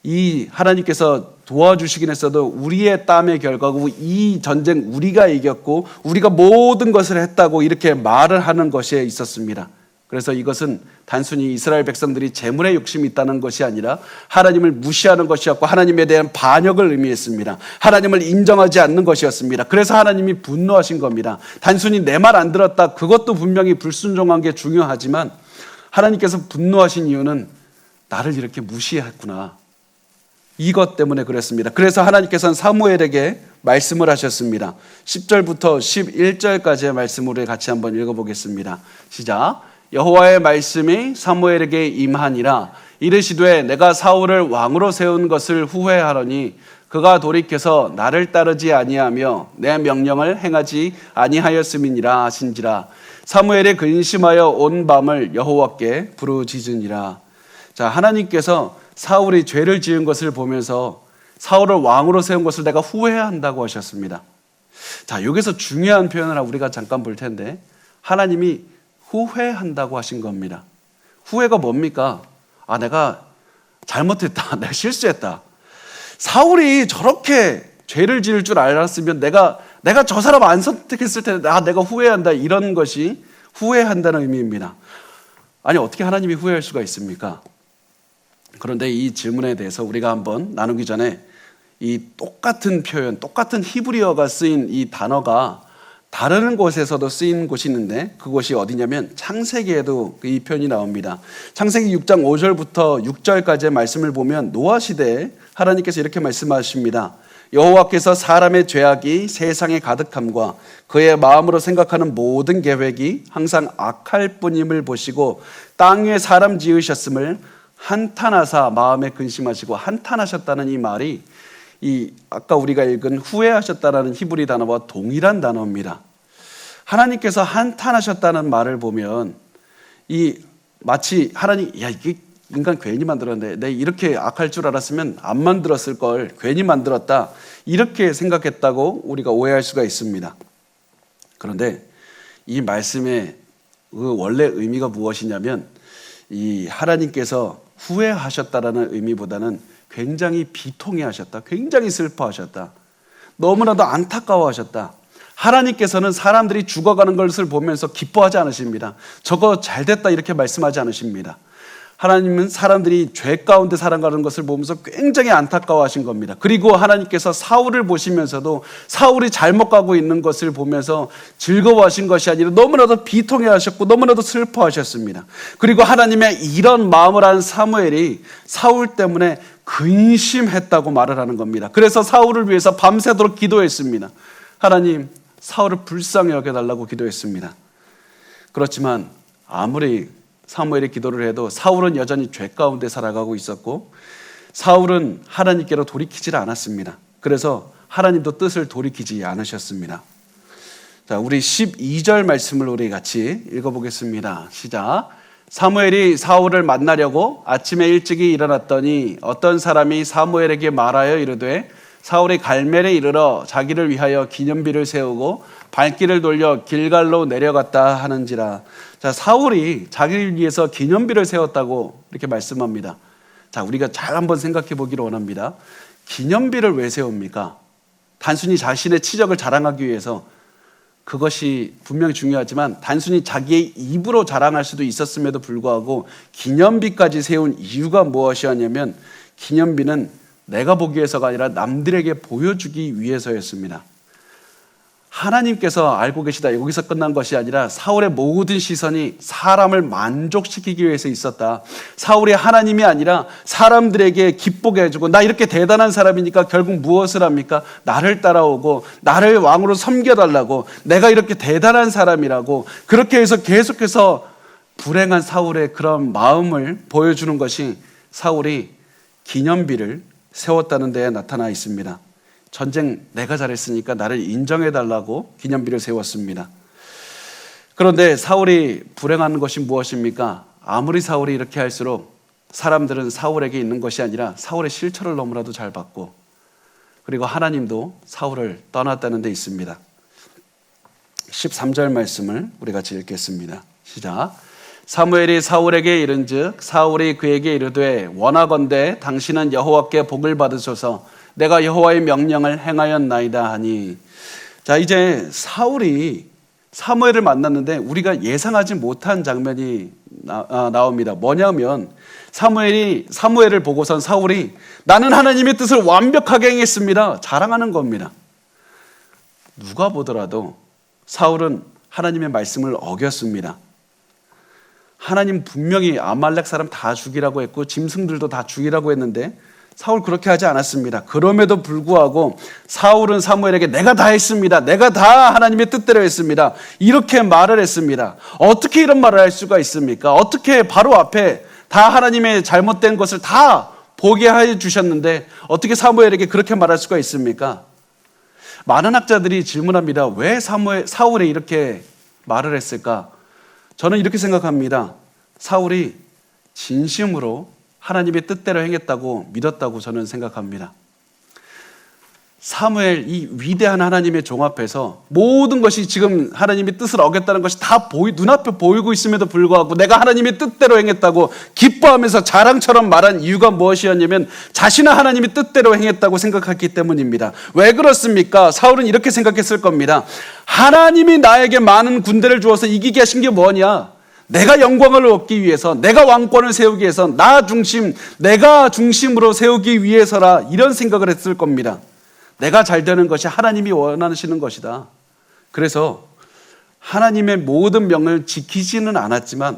이 하나님께서 도와주시긴 했어도 우리의 땀의 결과고 이 전쟁 우리가 이겼고 우리가 모든 것을 했다고 이렇게 말을 하는 것에 있었습니다. 그래서 이것은 단순히 이스라엘 백성들이 재물에 욕심이 있다는 것이 아니라 하나님을 무시하는 것이었고 하나님에 대한 반역을 의미했습니다. 하나님을 인정하지 않는 것이었습니다. 그래서 하나님이 분노하신 겁니다. 단순히 내 말 안 들었다, 그것도 분명히 불순종한 게 중요하지만 하나님께서 분노하신 이유는 나를 이렇게 무시했구나, 이것 때문에 그랬습니다. 그래서 하나님께서는 사무엘에게 말씀을 하셨습니다. 10절부터 11절까지의 말씀을 같이 한번 읽어보겠습니다. 시작. 여호와의 말씀이 사무엘에게 임하니라. 이르시되 내가 사울을 왕으로 세운 것을 후회하노니 그가 돌이켜서 나를 따르지 아니하며 내 명령을 행하지 아니하였음이니라 하신지라. 사무엘이 근심하여 온 밤을 여호와께 부르짖으니라. 자, 하나님께서 사울이 죄를 지은 것을 보면서 사울을 왕으로 세운 것을 내가 후회한다고 하셨습니다. 자, 여기서 중요한 표현을 우리가 잠깐 볼 텐데, 하나님이 후회한다고 하신 겁니다. 후회가 뭡니까? 내가 잘못했다, 내가 실수했다. 사울이 저렇게 죄를 지을 줄 알았으면 내가 저 사람 안 선택했을 텐데 내가 후회한다, 이런 것이 후회한다는 의미입니다. 아니, 어떻게 하나님이 후회할 수가 있습니까? 그런데 이 질문에 대해서 우리가 한번 나누기 전에 이 똑같은 표현, 똑같은 히브리어가 쓰인 이 단어가 다른 곳에서도 쓰인 곳이 있는데 그곳이 어디냐면 창세기에도 이 표현이 나옵니다. 창세기 6장 5절부터 6절까지의 말씀을 보면 노아 시대에 하나님께서 이렇게 말씀하십니다. 여호와께서 사람의 죄악이 세상에 가득함과 그의 마음으로 생각하는 모든 계획이 항상 악할 뿐임을 보시고 땅 위에 사람 지으셨음을 한탄하사 마음에 근심하시고, 한탄하셨다는 이 말이 이 아까 우리가 읽은 후회하셨다라는 히브리 단어와 동일한 단어입니다. 하나님께서 한탄하셨다는 말을 보면 이 마치 하나님, 이게 인간 괜히 만들었는데 내가 이렇게 악할 줄 알았으면 안 만들었을 걸, 괜히 만들었다, 이렇게 생각했다고 우리가 오해할 수가 있습니다. 그런데 이 말씀의 그 원래 의미가 무엇이냐면 이 하나님께서 후회하셨다라는 의미보다는 굉장히 비통해하셨다, 굉장히 슬퍼하셨다, 너무나도 안타까워하셨다. 하나님께서는 사람들이 죽어가는 것을 보면서 기뻐하지 않으십니다. 저거 잘됐다 이렇게 말씀하지 않으십니다. 하나님은 사람들이 죄 가운데 살아가는 것을 보면서 굉장히 안타까워하신 겁니다. 그리고 하나님께서 사울을 보시면서도 사울이 잘못 가고 있는 것을 보면서 즐거워하신 것이 아니라 너무나도 비통해하셨고 너무나도 슬퍼하셨습니다. 그리고 하나님의 이런 마음을 한 사무엘이 사울 때문에 근심했다고 말을 하는 겁니다. 그래서 사울을 위해서 밤새도록 기도했습니다. 하나님, 사울을 불쌍히 여겨달라고 기도했습니다. 그렇지만 아무리 사무엘이 기도를 해도 사울은 여전히 죄 가운데 살아가고 있었고 사울은 하나님께로 돌이키질 않았습니다. 그래서 하나님도 뜻을 돌이키지 않으셨습니다. 자, 우리 12절 말씀을 우리 같이 읽어보겠습니다. 시작. 사무엘이 사울을 만나려고 아침에 일찍이 일어났더니 어떤 사람이 사무엘에게 말하여 이르되 사울이 갈멜에 이르러 자기를 위하여 기념비를 세우고 발길을 돌려 길갈로 내려갔다 하는지라. 자, 사울이 자기를 위해서 기념비를 세웠다고 이렇게 말씀합니다. 자, 우리가 잘 한번 생각해 보기를 원합니다. 기념비를 왜 세웁니까? 단순히 자신의 치적을 자랑하기 위해서, 그것이 분명히 중요하지만 단순히 자기의 입으로 자랑할 수도 있었음에도 불구하고 기념비까지 세운 이유가 무엇이었냐면 기념비는 내가 보기 위해서가 아니라 남들에게 보여주기 위해서였습니다. 하나님께서 알고 계시다, 여기서 끝난 것이 아니라 사울의 모든 시선이 사람을 만족시키기 위해서 있었다. 사울이 하나님이 아니라 사람들에게 기쁘게 해주고, 나 이렇게 대단한 사람이니까 결국 무엇을 합니까? 나를 따라오고 나를 왕으로 섬겨달라고, 내가 이렇게 대단한 사람이라고, 그렇게 해서 계속해서 불행한 사울의 그런 마음을 보여주는 것이 사울이 기념비를 세웠다는 데에 나타나 있습니다. 전쟁 내가 잘했으니까 나를 인정해달라고 기념비를 세웠습니다. 그런데 사울이 불행한 것이 무엇입니까? 아무리 사울이 이렇게 할수록 사람들은 사울에게 있는 것이 아니라 사울의 실처를 너무나도 잘 봤고, 그리고 하나님도 사울을 떠났다는 데 있습니다. 13절 말씀을 우리 같이 읽겠습니다. 시작. 사무엘이 사울에게 이른즉 사울이 그에게 이르되 원하건대 당신은 여호와께 복을 받으소서, 내가 여호와의 명령을 행하였나이다 하니. 자, 이제 사울이 사무엘을 만났는데 우리가 예상하지 못한 장면이 나옵니다. 뭐냐면 사무엘이 사무엘을 보고선 사울이 나는 하나님의 뜻을 완벽하게 행했습니다, 자랑하는 겁니다. 누가 보더라도 사울은 하나님의 말씀을 어겼습니다. 하나님 분명히 아말렉 사람 다 죽이라고 했고 짐승들도 다 죽이라고 했는데 사울 그렇게 하지 않았습니다. 그럼에도 불구하고 사울은 사무엘에게 내가 다 했습니다, 내가 다 하나님의 뜻대로 했습니다, 이렇게 말을 했습니다. 어떻게 이런 말을 할 수가 있습니까? 어떻게 바로 앞에 다 하나님의 잘못된 것을 다 보게 해 주셨는데 어떻게 사무엘에게 그렇게 말할 수가 있습니까? 많은 학자들이 질문합니다. 왜 사울이 이렇게 말을 했을까? 저는 이렇게 생각합니다. 사울이 진심으로 하나님의 뜻대로 행했다고 믿었다고 저는 생각합니다. 사무엘 이 위대한 하나님의 종 앞에서 모든 것이 지금 하나님의 뜻을 어겼다는 것이 다 눈앞에 보이고 있음에도 불구하고 내가 하나님의 뜻대로 행했다고 기뻐하면서 자랑처럼 말한 이유가 무엇이었냐면 자신은 하나님의 뜻대로 행했다고 생각했기 때문입니다. 왜 그렇습니까? 사울은 이렇게 생각했을 겁니다. 하나님이 나에게 많은 군대를 주어서 이기게 하신 게 뭐냐? 내가 영광을 얻기 위해서, 내가 왕권을 세우기 위해서, 내가 중심으로 세우기 위해서라, 이런 생각을 했을 겁니다. 내가 잘 되는 것이 하나님이 원하시는 것이다. 그래서 하나님의 모든 명령을 지키지는 않았지만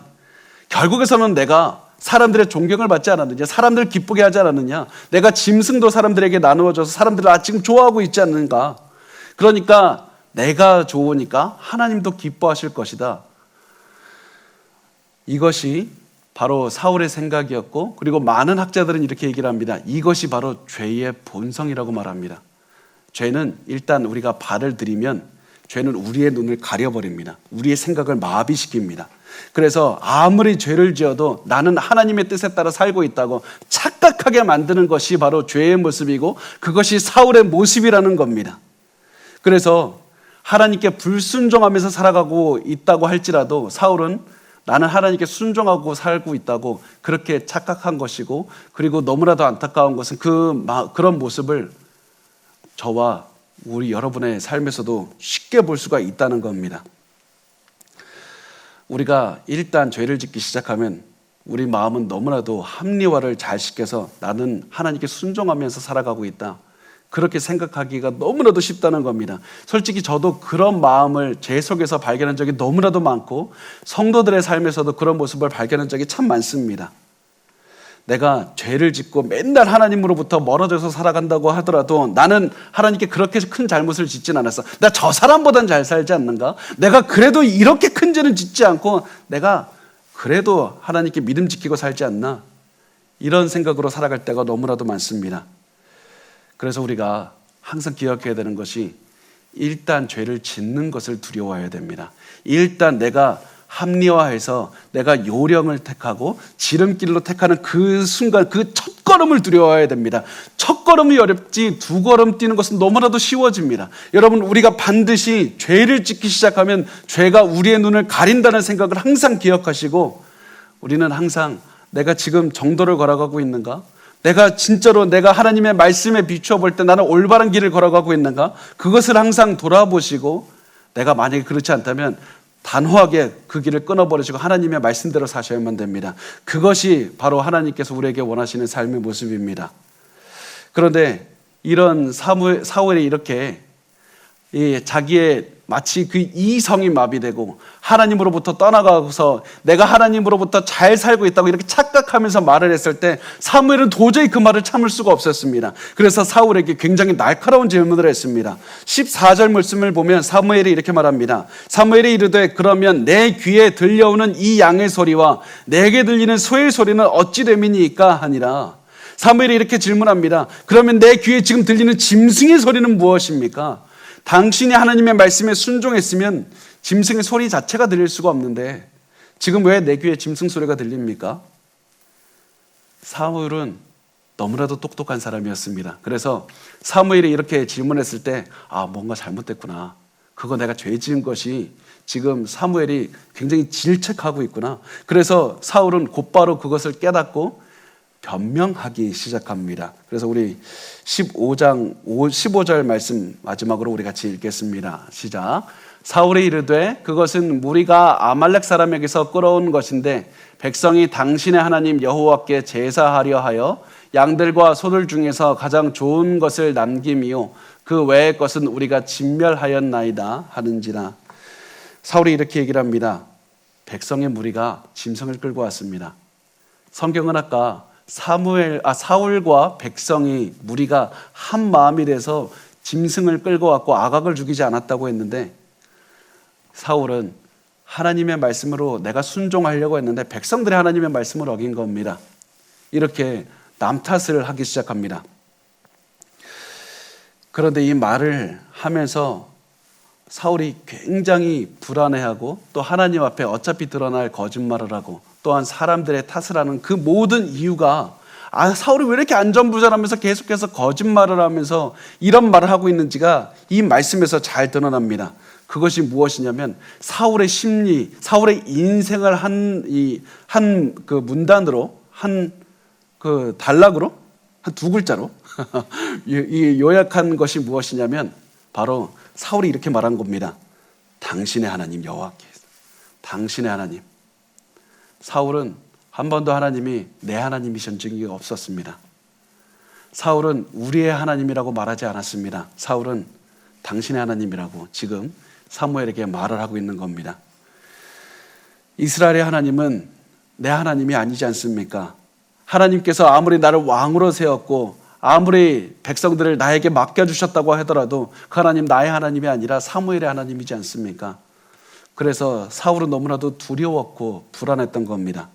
결국에서는 내가 사람들의 존경을 받지 않았느냐, 사람들을 기쁘게 하지 않았느냐, 내가 짐승도 사람들에게 나누어줘서 사람들을 지금 좋아하고 있지 않는가. 그러니까 내가 좋으니까 하나님도 기뻐하실 것이다. 이것이 바로 사울의 생각이었고, 그리고 많은 학자들은 이렇게 얘기를 합니다. 이것이 바로 죄의 본성이라고 말합니다. 죄는 일단 우리가 발을 들이면 죄는 우리의 눈을 가려버립니다. 우리의 생각을 마비시킵니다. 그래서 아무리 죄를 지어도 나는 하나님의 뜻에 따라 살고 있다고 착각하게 만드는 것이 바로 죄의 모습이고, 그것이 사울의 모습이라는 겁니다. 그래서 하나님께 불순종하면서 살아가고 있다고 할지라도 사울은 나는 하나님께 순종하고 살고 있다고 그렇게 착각한 것이고, 그리고 너무나도 안타까운 것은 그런 모습을 저와 우리 여러분의 삶에서도 쉽게 볼 수가 있다는 겁니다. 우리가 일단 죄를 짓기 시작하면 우리 마음은 너무나도 합리화를 잘 시켜서 나는 하나님께 순종하면서 살아가고 있다, 그렇게 생각하기가 너무나도 쉽다는 겁니다. 솔직히 저도 그런 마음을 제 속에서 발견한 적이 너무나도 많고, 성도들의 삶에서도 그런 모습을 발견한 적이 참 많습니다. 내가 죄를 짓고 맨날 하나님으로부터 멀어져서 살아간다고 하더라도 나는 하나님께 그렇게 큰 잘못을 짓진 않았어. 나 저 사람보단 잘 살지 않는가? 내가 그래도 이렇게 큰 죄는 짓지 않고 내가 그래도 하나님께 믿음 지키고 살지 않나? 이런 생각으로 살아갈 때가 너무나도 많습니다. 그래서 우리가 항상 기억해야 되는 것이, 일단 죄를 짓는 것을 두려워해야 됩니다. 일단 내가 합리화해서 내가 요령을 택하고 지름길로 택하는 그 순간, 그 첫 걸음을 두려워해야 됩니다. 첫 걸음이 어렵지 두 걸음 뛰는 것은 너무나도 쉬워집니다. 여러분, 우리가 반드시 죄를 짓기 시작하면 죄가 우리의 눈을 가린다는 생각을 항상 기억하시고, 우리는 항상 내가 지금 정도를 걸어가고 있는가? 내가 진짜로 내가 하나님의 말씀에 비추어 볼 때 나는 올바른 길을 걸어가고 있는가? 그것을 항상 돌아보시고, 내가 만약에 그렇지 않다면 단호하게 그 길을 끊어버리시고 하나님의 말씀대로 사셔야만 됩니다. 그것이 바로 하나님께서 우리에게 원하시는 삶의 모습입니다. 그런데 이런 사울이 이렇게 자기의 마치 그 이성이 마비되고 하나님으로부터 떠나가서 내가 하나님으로부터 잘 살고 있다고 이렇게 착각하면서 말을 했을 때 사무엘은 도저히 그 말을 참을 수가 없었습니다. 그래서 사울에게 굉장히 날카로운 질문을 했습니다. 14절 말씀을 보면 사무엘이 이렇게 말합니다. 사무엘이 이르되 그러면 내 귀에 들려오는 이 양의 소리와 내게 들리는 소의 소리는 어찌 됨이니까 하니라. 사무엘이 이렇게 질문합니다. 그러면 내 귀에 지금 들리는 짐승의 소리는 무엇입니까? 당신이 하나님의 말씀에 순종했으면 짐승의 소리 자체가 들릴 수가 없는데 지금 왜 내 귀에 짐승 소리가 들립니까? 사무엘은 너무나도 똑똑한 사람이었습니다. 그래서 사무엘이 이렇게 질문했을 때 뭔가 잘못됐구나. 그거 내가 죄 지은 것이 지금 사무엘이 굉장히 질책하고 있구나. 그래서 사울은 곧바로 그것을 깨닫고 변명하기 시작합니다. 그래서 우리 15절 말씀 마지막으로 우리 같이 읽겠습니다. 시작. 사울이 이르되 그것은 무리가 아말렉 사람에게서 끌어온 것인데 백성이 당신의 하나님 여호와께 제사하려 하여 양들과 소들 중에서 가장 좋은 것을 남김이요 그 외의 것은 우리가 진멸하였나이다 하는지라. 사울이 이렇게 얘기를 합니다. 백성의 무리가 짐승을 끌고 왔습니다. 성경은 아까 사울과 백성이 무리가 한 마음이 돼서 짐승을 끌고 왔고 아각을 죽이지 않았다고 했는데, 사울은 하나님의 말씀으로 내가 순종하려고 했는데 백성들이 하나님의 말씀을 어긴 겁니다. 이렇게 남 탓을 하기 시작합니다. 그런데 이 말을 하면서 사울이 굉장히 불안해하고 또 하나님 앞에 어차피 드러날 거짓말을 하고 또한 사람들의 탓을 하는 그 모든 이유가 사울이 왜 이렇게 안전부절하면서 계속해서 거짓말을 하면서 이런 말을 하고 있는지가 이 말씀에서 잘 드러납니다. 그것이 무엇이냐면 사울의 심리, 사울의 인생을 한 그 문단으로, 한 그 단락으로, 한 두 글자로 이 요약한 것이 무엇이냐면 바로 사울이 이렇게 말한 겁니다. 당신의 하나님 여호와께서, 당신의 하나님. 사울은 한 번도 하나님이 내 하나님이신 적이 없었습니다. 사울은 우리의 하나님이라고 말하지 않았습니다. 사울은 당신의 하나님이라고 지금 사무엘에게 말을 하고 있는 겁니다. 이스라엘의 하나님은 내 하나님이 아니지 않습니까? 하나님께서 아무리 나를 왕으로 세웠고 아무리 백성들을 나에게 맡겨주셨다고 하더라도 그 하나님 나의 하나님이 아니라 사무엘의 하나님이지 않습니까? 그래서 사울은 너무나도 두려웠고 불안했던 겁니다.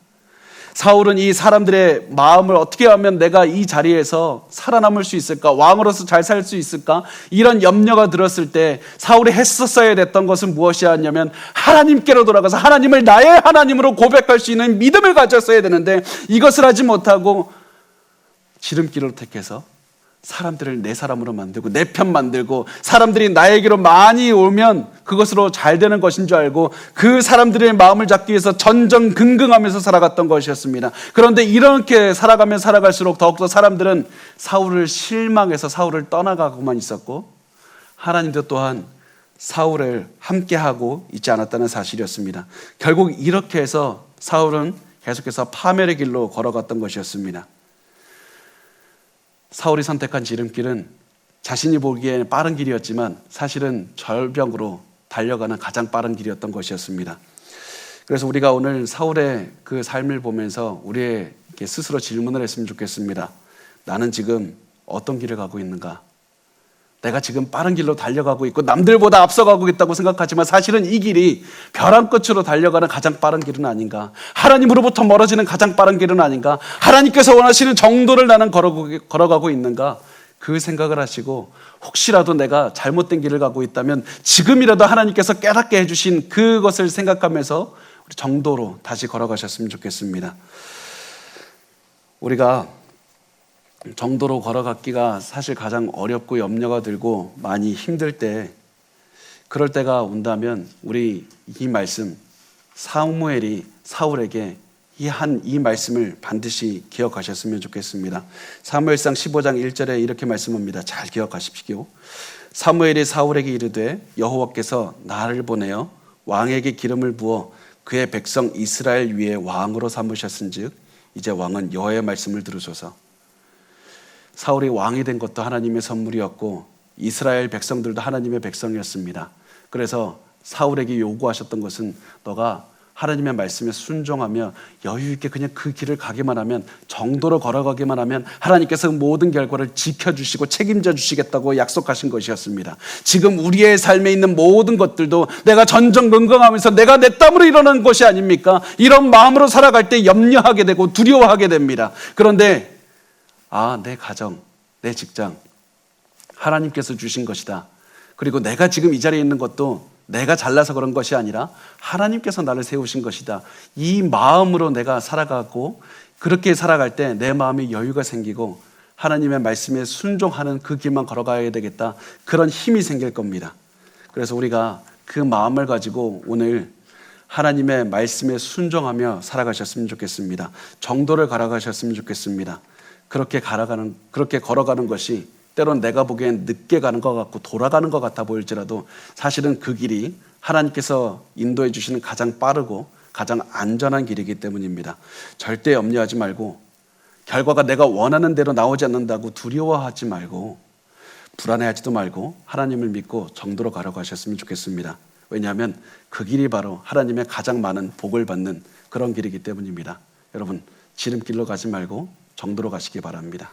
사울은 이 사람들의 마음을 어떻게 하면 내가 이 자리에서 살아남을 수 있을까? 왕으로서 잘 살 수 있을까? 이런 염려가 들었을 때 사울이 했었어야 됐던 것은 무엇이었냐면 하나님께로 돌아가서 하나님을 나의 하나님으로 고백할 수 있는 믿음을 가졌어야 되는데 이것을 하지 못하고 지름길을 택해서 사람들을 내 사람으로 만들고 내 편 만들고 사람들이 나에게로 많이 오면 그것으로 잘 되는 것인 줄 알고 그 사람들의 마음을 잡기 위해서 전전긍긍하면서 살아갔던 것이었습니다. 그런데 이렇게 살아가면 살아갈수록 더욱더 사람들은 사울을 실망해서 사울을 떠나가고만 있었고 하나님도 또한 사울을 함께하고 있지 않았다는 사실이었습니다. 결국 이렇게 해서 사울은 계속해서 파멸의 길로 걸어갔던 것이었습니다. 사울이 선택한 지름길은 자신이 보기에 빠른 길이었지만 사실은 절벽으로 달려가는 가장 빠른 길이었던 것이었습니다. 그래서 우리가 오늘 사울의 그 삶을 보면서 우리에게 스스로 질문을 했으면 좋겠습니다. 나는 지금 어떤 길을 가고 있는가? 내가 지금 빠른 길로 달려가고 있고 남들보다 앞서가고 있다고 생각하지만 사실은 이 길이 벼랑 끝으로 달려가는 가장 빠른 길은 아닌가? 하나님으로부터 멀어지는 가장 빠른 길은 아닌가? 하나님께서 원하시는 정도를 나는 걸어가고 있는가? 그 생각을 하시고 혹시라도 내가 잘못된 길을 가고 있다면 지금이라도 하나님께서 깨닫게 해주신 그것을 생각하면서 우리 정도로 다시 걸어가셨으면 좋겠습니다. 우리가 정도로 걸어가기가 사실 가장 어렵고 염려가 들고 많이 힘들 때, 그럴 때가 온다면 우리 이 말씀, 사무엘이 사울에게 이 말씀을 반드시 기억하셨으면 좋겠습니다. 사무엘상 15장 1절에 이렇게 말씀합니다. 잘 기억하십시오. 사무엘이 사울에게 이르되 여호와께서 나를 보내어 왕에게 기름을 부어 그의 백성 이스라엘 위에 왕으로 삼으셨은즉 이제 왕은 여호와의 말씀을 들으소서. 사울이 왕이 된 것도 하나님의 선물이었고 이스라엘 백성들도 하나님의 백성이었습니다. 그래서 사울에게 요구하셨던 것은 너가 하나님의 말씀에 순종하며 여유 있게 그냥 그 길을 가기만 하면, 정도로 걸어가기만 하면 하나님께서 모든 결과를 지켜주시고 책임져 주시겠다고 약속하신 것이었습니다. 지금 우리의 삶에 있는 모든 것들도 내가 전전긍긍하면서 내가 내 땀으로 일어난 것이 아닙니까? 이런 마음으로 살아갈 때 염려하게 되고 두려워하게 됩니다. 그런데 내 가정, 내 직장 하나님께서 주신 것이다. 그리고 내가 지금 이 자리에 있는 것도 내가 잘나서 그런 것이 아니라 하나님께서 나를 세우신 것이다. 이 마음으로 내가 살아가고 그렇게 살아갈 때 내 마음에 여유가 생기고 하나님의 말씀에 순종하는 그 길만 걸어가야 되겠다. 그런 힘이 생길 겁니다. 그래서 우리가 그 마음을 가지고 오늘 하나님의 말씀에 순종하며 살아가셨으면 좋겠습니다. 정도를 걸어가셨으면 좋겠습니다. 그렇게 걸어가는 것이 때론 내가 보기엔 늦게 가는 것 같고 돌아가는 것 같아 보일지라도 사실은 그 길이 하나님께서 인도해 주시는 가장 빠르고 가장 안전한 길이기 때문입니다. 절대 염려하지 말고 결과가 내가 원하는 대로 나오지 않는다고 두려워하지 말고 불안해하지도 말고 하나님을 믿고 정도로 걸어가셨으면 좋겠습니다. 왜냐하면 그 길이 바로 하나님의 가장 많은 복을 받는 그런 길이기 때문입니다. 여러분 지름길로 가지 말고 정도로 가시기 바랍니다.